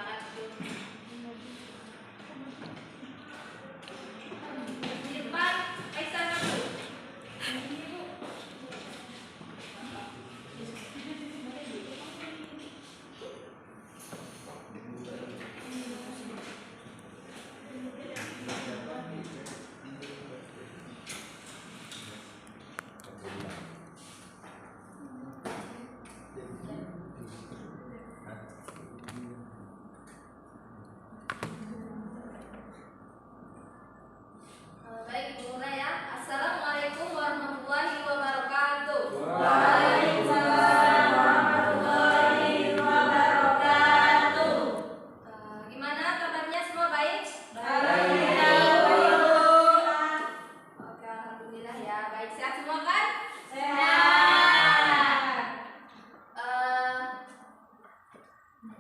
wabarakatuh. Di depan, Aisyah dulu. Baik, mulai ya. Assalamualaikum warahmatullahi wabarakatuh. Waalaikumsalam warahmatullahi wabarakatuh. Gimana kabarnya semua, baik? Baik. Oke, alhamdulillah ya. Baik, sehat semua kan? Sehat.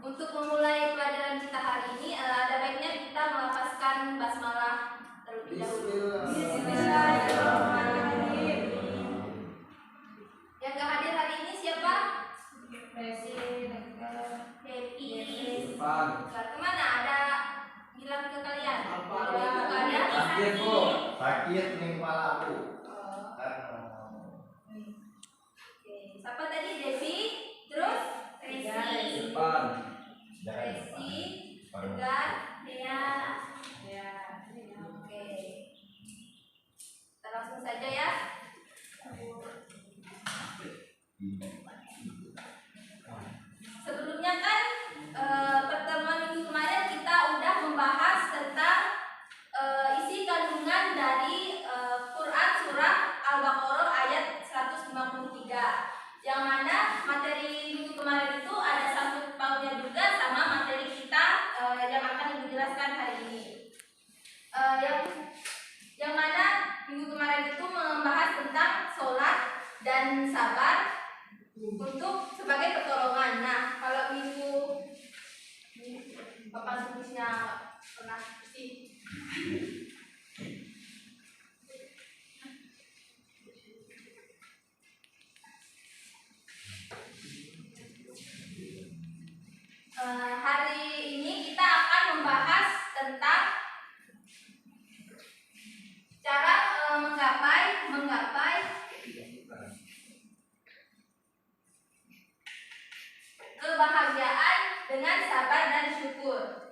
Untuk memulai pelajaran kita hari ini, ada baiknya kita melafazkan basmalah terlebih dahulu. Bismillahirrahmanirrahim. Yang gak hadir hari ini siapa? Depi. Kemana? Ada bilang ke kalian? Bukan ya? Sakit nih kepala aku. Oke, siapa tadi? Devi, terus Resi, Resi, Tegar, Dea. Oke, kita langsung saja ya. Sebelumnya kan pertemuan minggu kemarin kita udah membahas tentang isi kandungan dari Quran surah Al-Baqarah ayat 153. Yang mana materi minggu kemarin itu ada sangkut pautnya juga sama materi kita yang akan Ibu jelaskan hari ini. Yang mana minggu kemarin itu membahas tentang sholat dan sabar untuk sebagai pertolongan. Nah, kalau minggu Bapak tulisnya pernah sih. Hari ini kita akan membahas tentang cara menggapai kebahagiaan dengan sabar dan syukur.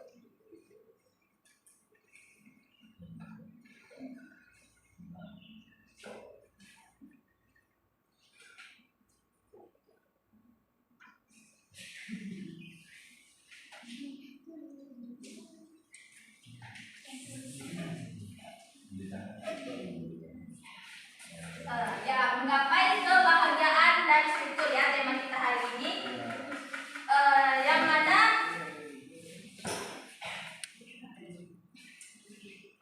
Ya, menggapai kebahagiaan dan syukur ya tema kita hari ini. Yang mana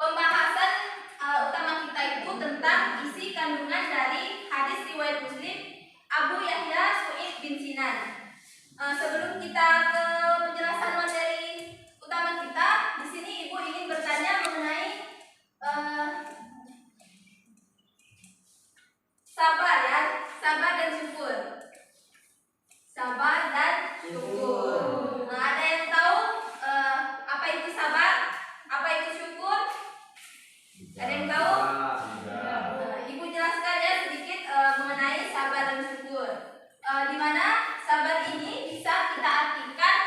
pembahasan utama kita itu tentang isi kandungan dari hadis riwayat Muslim Abu Yahya Su'id bin Sinan. Sebelum kita ke penjelasan materi utama kita, di sini Ibu ingin bertanya mengenai sabar ya, sabar dan syukur. Sabar dan syukur. Nah, ada yang tahu apa itu sabar? Apa itu syukur? Ada yang tahu? Ibu jelaskan ya sedikit mengenai sabar dan syukur. Di mana sabar ini bisa kita artikan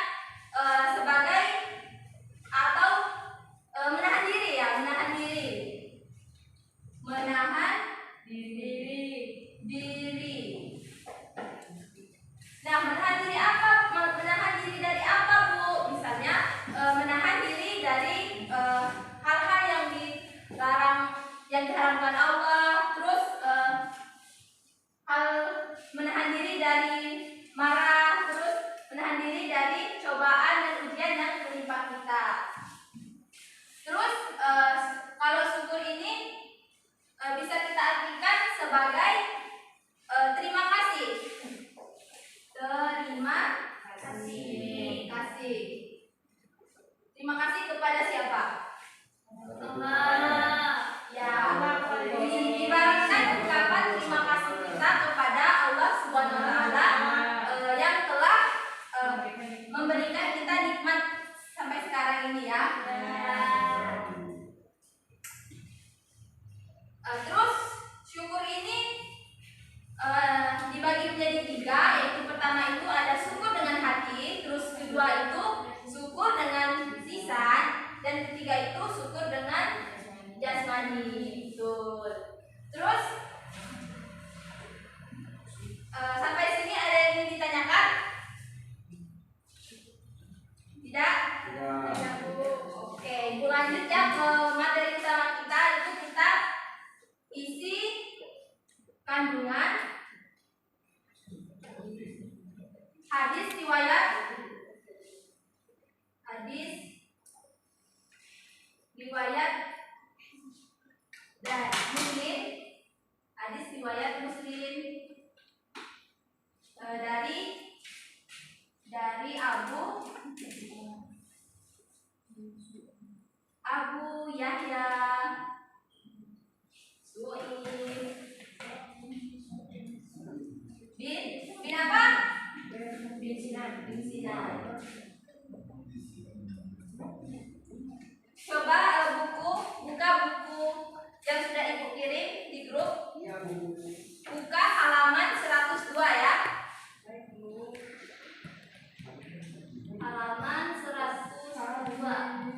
sebagai atau menahan diri ya, menahan diri. Menahan diri. Nah, menahan diri apa? Menahan diri dari apa, Bu? Misalnya menahan diri dari hal-hal yang dilarang, yang diharamkan Allah. Terus menahan diri dari marah. Terus menahan diri dari cobaan dan ujian yang menimpa kita. Terus kalau syukur ini bisa kita artikan sebagai terima kasih. Terima kasih kepada siapa? Allah. Ya. materi utama kita itu kita isi kandungan hadis riwayat dan Muslim, hadis riwayat Muslim dari Abu Yahya Su'id bin apa? Bin Sinan. Coba buka buku yang sudah Ibu kirim di grup. Buka halaman 102 ya. Halaman 102.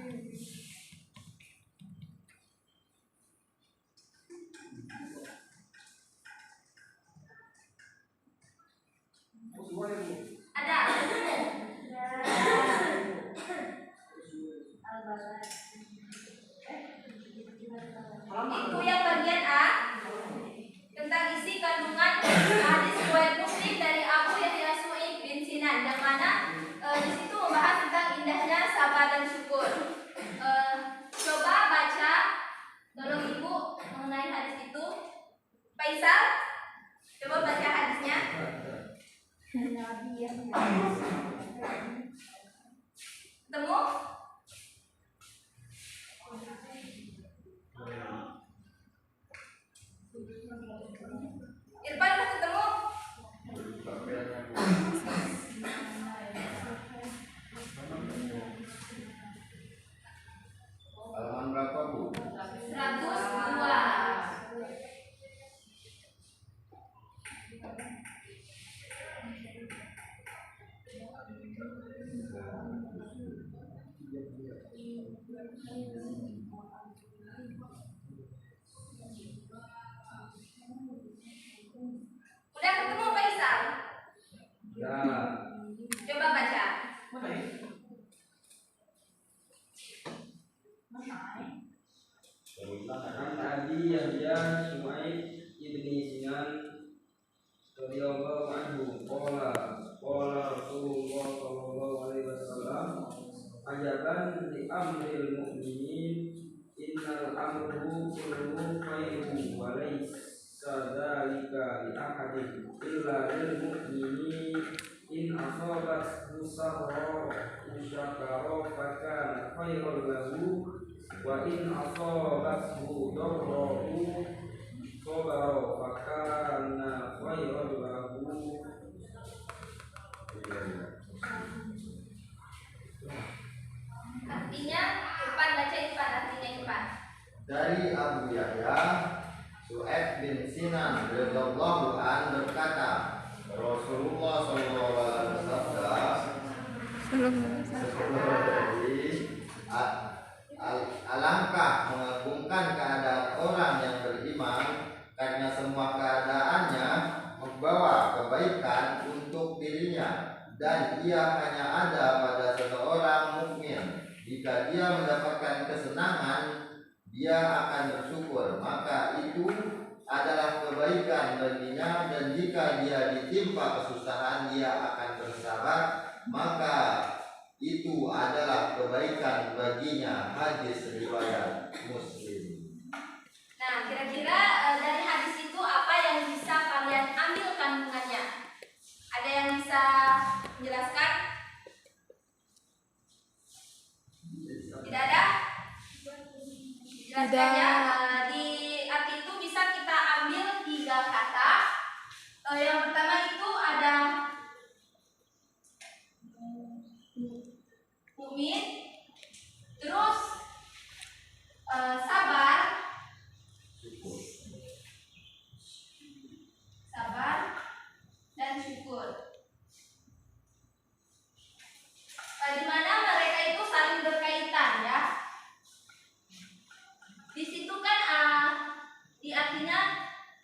Ada. Itu yang bagian A tentang isi kandungan hadis riwayat Muslim dari Abu Yahya Su'id bin Sinan, yang mana di situ membahas tentang indahnya sabar dan syukur. Coba baca, tolong Ibu mengenai hadis itu. Faisal, coba baca hadisnya. Temu? Irfan udah ketemu? Halaman berapa, Bu? 102. Udah ketemu Faisal? Ya. Coba baca. An Abi Yahya Su'aid ibni Sinan radhiyallahu anhu qala Rasulullah sallallahu alaihi wasallam ajaban li amril mu'minin innal amru kulluhu khairun wa laysa dzalika li ahadin illa lil mu'minin in asabat musarra syakara fakana khairan lahu wa in asabathu darra'u sabara fakana khairan lahu. Artinya Irfan, baca Irfan, artinya Irfan. Dari Abu Yahya Su'aid bin Sinan radhiyallahu an berkata, Rasulullah sallallahu alaihi wasallam alangkah mengagungkan keadaan orang yang beriman karena semua keadaannya membawa kebaikan untuk dirinya, dan ia hanya ada pada seseorang mukmin. Jika dia mendapatkan kesenangan, dia akan bersyukur, maka itu adalah kebaikan baginya, dan jika dia ditimpa kesusahan, dia akan bersabar, maka itu adalah kebaikan baginya. Hadis riwayat Muslim. Nah, kira-kira dari hadis itu apa yang bisa kalian ambil kandungannya? Ada yang bisa menjelaskan? Tidak ada? Jelaskan ya. Di arti itu bisa kita ambil 3 kata. Yang pertama itu ada mukmin, terus sabar, dan syukur. Di mana mereka itu saling berkaitan ya. Di situ kan di artinya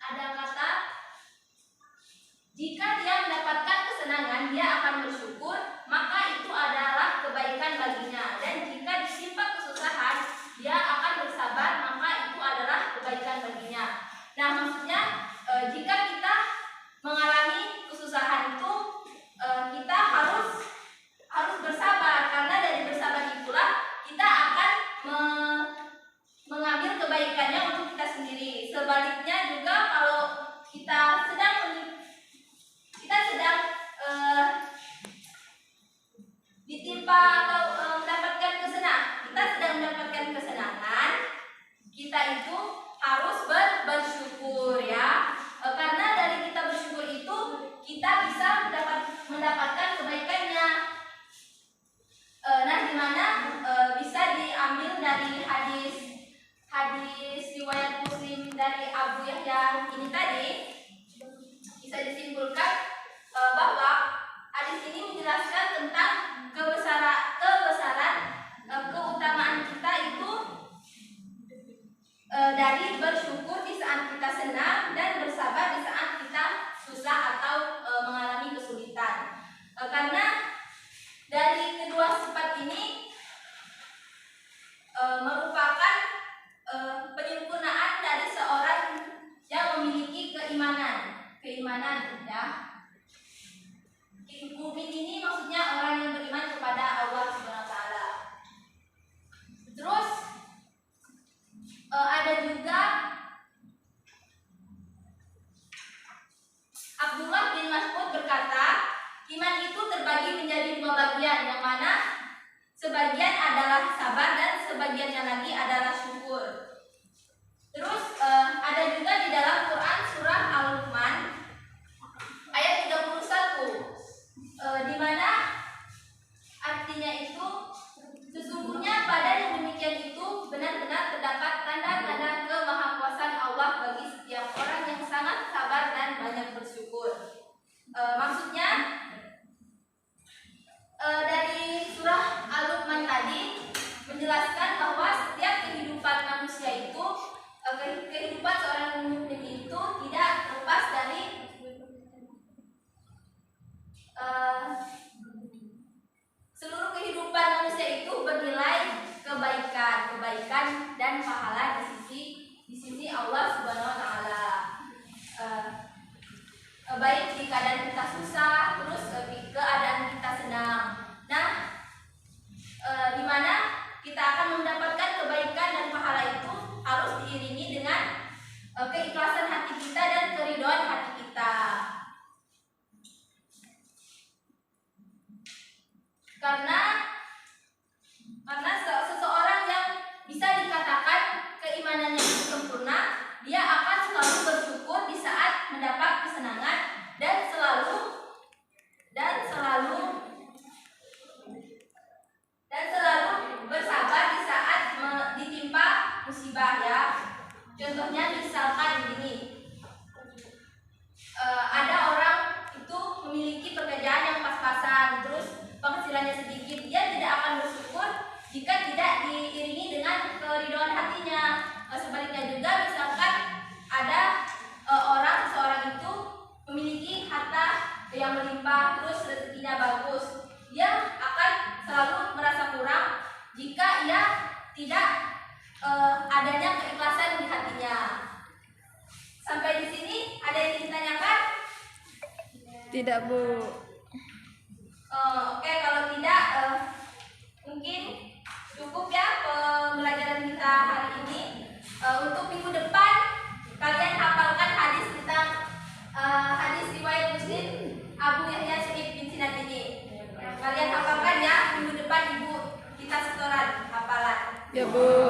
ada kata jika dia mendapatkan kesenangan, dia akan bersyukur, maka itu adalah kebaikan baginya, dan jika ditimpa kesusahan, dia akan ya. Mukmin ini maksudnya orang yang beriman kepada Allah Subhanahu wa taala. Terus ada juga Abdullah bin Mas'ud berkata, iman itu terbagi menjadi dua bagian, yang mana sebagian adalah sabar dan sebagiannya lagi adalah syukur. Terus ada juga di dalam Quran surah Al-Luqman ayat 31 di mana artinya itu sesungguhnya pada yang demikian itu benar-benar terdapat tanda-tanda kemahakuasaan Allah bagi setiap orang yang sangat sabar dan banyak bersyukur. Maksudnya dari surah Al-Luqman tadi menjelaskan bahwa setiap kehidupan manusia itu kehidupan seorang mukmin itu tidak lepas dari seluruh kehidupan manusia itu bernilai kebaikan dan pahala di sisi Allah Subhanahu wa taala. Baik di keadaan kita susah, terus di keadaan kita senang. Nah, di mana kita akan mendapatkan kebaikan dan pahala itu harus diiringi dengan keikhlasan hati kita dan keridhaan hati kita. Karena seseorang yang bisa dikatakan keimanannya itu sempurna, dia akan selalu bersyukur di saat mendapat kesenangan dan selalu bersabar di saat ditimpa musibah ya. Contohnya misalkan gini, ada orang itu memiliki pekerjaan yang pas-pasan, terus penghasilannya sedikit, dia tidak akan bersyukur jika tidak diiringi dengan keridhaan hatinya. Sebaliknya juga misalkan ada seorang itu memiliki harta yang melimpah, terus rezekinya bagus, dia akan selalu merasa kurang jika ia tidak adanya keikhlasan di hatinya. Sampai di sini ada yang ditanyakan? Tidak, Bu. Oke, kalau tidak mungkin cukup ya pembelajaran kita hari ini. Untuk minggu depan kalian hafalkan hadis tentang hadis riwayat Muslim Abu Yahya Syu'ib bin Sinan ini. Kalian hafalkan ya, minggu depan ibu kita setoran hafalan. Ya, Bu.